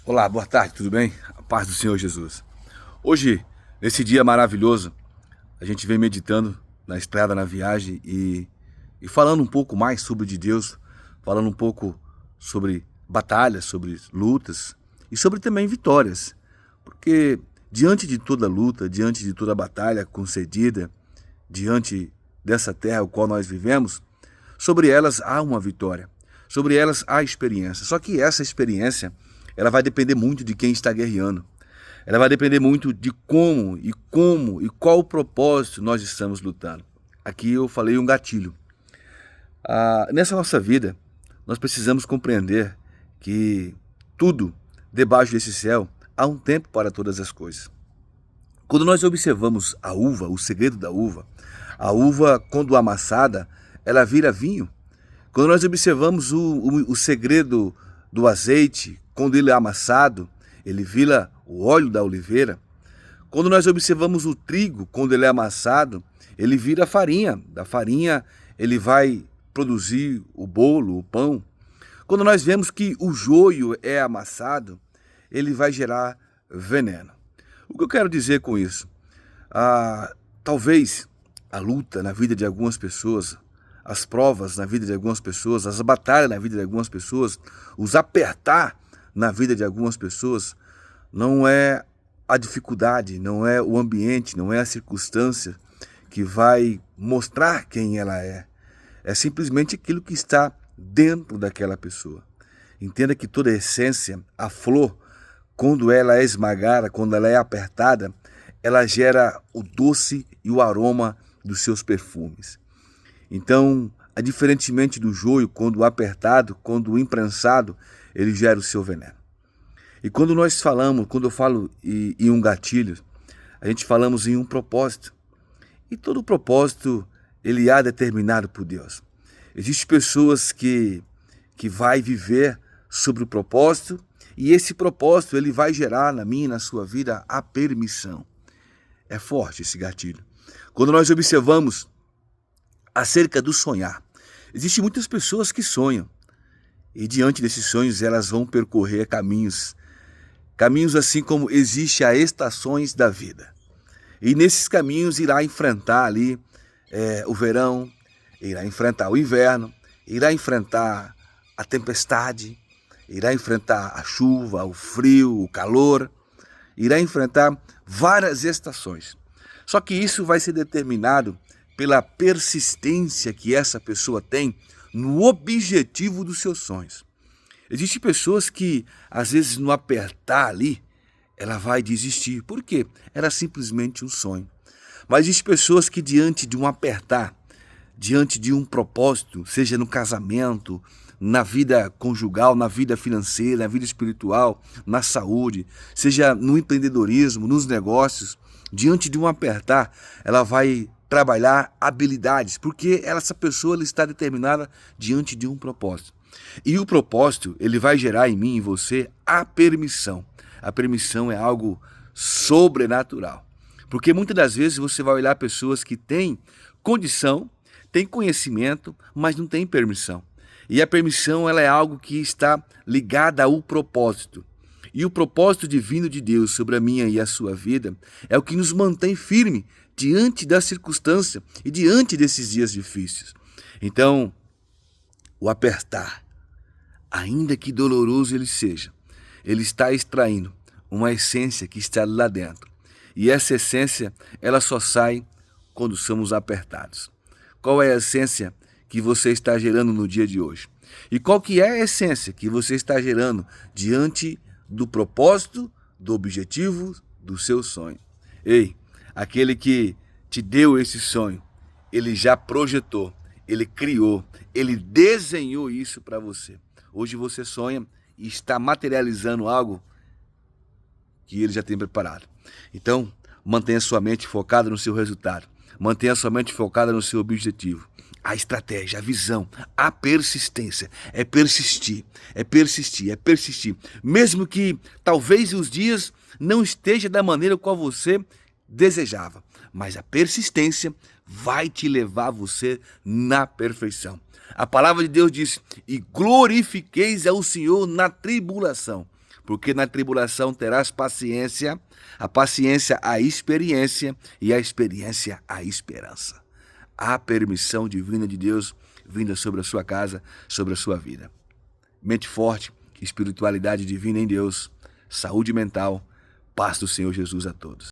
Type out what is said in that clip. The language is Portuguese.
Olá, boa tarde, tudo bem? A paz do Senhor Jesus. Hoje, nesse dia maravilhoso, a gente vem meditando na estrada, na viagem e falando um pouco mais sobre de Deus, falando um pouco sobre batalhas, sobre lutas e sobre também vitórias. Porque diante de toda luta, diante de toda batalha concedida, diante dessa terra o qual nós vivemos, sobre elas há uma vitória, sobre elas há experiência. Só que essa experiência, ela vai depender muito de quem está guerreando. Ela vai depender muito de como e qual o propósito nós estamos lutando. Aqui eu falei um gatilho. Nessa nossa vida, nós precisamos compreender que tudo debaixo desse céu há um tempo para todas as coisas. Quando nós observamos a uva, o segredo da uva, a uva, quando amassada, ela vira vinho. Quando nós observamos o segredo do azeite, quando ele é amassado, ele vira o óleo da oliveira. Quando nós observamos o trigo, quando ele é amassado, ele vira farinha. Da farinha ele vai produzir o bolo, o pão. Quando nós vemos que o joio é amassado, ele vai gerar veneno. O que eu quero dizer com isso? Talvez a luta na vida de algumas pessoas, as provas na vida de algumas pessoas, as batalhas na vida de algumas pessoas, os apertar na vida de algumas pessoas, não é a dificuldade, não é o ambiente, não é a circunstância que vai mostrar quem ela é. É simplesmente aquilo que está dentro daquela pessoa. Entenda que toda a essência, a flor, quando ela é esmagada, quando ela é apertada, ela gera o doce e o aroma dos seus perfumes. Então, diferentemente do joio, quando apertado, quando imprensado, ele gera o seu veneno. E quando nós falamos, quando eu falo em um gatilho, a gente falamos em um propósito. E todo propósito, ele é determinado por Deus. Existem pessoas que vai viver sobre o propósito, e esse propósito ele vai gerar na minha e na sua vida a permissão. É forte esse gatilho. Quando nós observamos acerca do sonhar, existem muitas pessoas que sonham, e diante desses sonhos elas vão percorrer caminhos assim como existe as estações da vida. E nesses caminhos irá enfrentar ali o verão, irá enfrentar o inverno, irá enfrentar a tempestade, irá enfrentar a chuva, o frio, o calor, irá enfrentar várias estações. Só que isso vai ser determinado pela persistência que essa pessoa tem no objetivo dos seus sonhos. Existem pessoas que, às vezes, no apertar ali, ela vai desistir. Por quê? Era simplesmente um sonho. Mas existem pessoas que, diante de um apertar, diante de um propósito, seja no casamento, na vida conjugal, na vida financeira, na vida espiritual, na saúde, seja no empreendedorismo, nos negócios, diante de um apertar, ela vai trabalhar habilidades, porque essa pessoa ela está determinada diante de um propósito. E o propósito, ele vai gerar em mim e em você a permissão. A permissão é algo sobrenatural. Porque muitas das vezes você vai olhar pessoas que têm condição, têm conhecimento, mas não têm permissão. E a permissão ela é algo que está ligada ao propósito. E o propósito divino de Deus sobre a minha e a sua vida é o que nos mantém firme diante da circunstância e diante desses dias difíceis. Então, o apertar, ainda que doloroso ele seja, ele está extraindo uma essência que está lá dentro. E essa essência, ela só sai quando somos apertados. Qual é a essência que você está gerando no dia de hoje? E qual que é a essência que você está gerando diante do propósito, do objetivo, do seu sonho? Ei, aquele que te deu esse sonho, ele já projetou, ele criou, ele desenhou isso para você. Hoje você sonha e está materializando algo que ele já tem preparado. Então, mantenha sua mente focada no seu resultado. Mantenha sua mente focada no seu objetivo. A estratégia, a visão, a persistência. É persistir, é persistir, é persistir. Mesmo que talvez os dias não estejam da maneira qual você desejava. Mas a persistência vai te levar você na perfeição. A palavra de Deus diz, e glorifiqueis ao Senhor na tribulação. porque na tribulação terás paciência, a paciência a experiência e a experiência a esperança. Há permissão divina de Deus vinda sobre a sua casa, sobre a sua vida. Mente forte, espiritualidade divina em Deus, saúde mental, paz do Senhor Jesus a todos.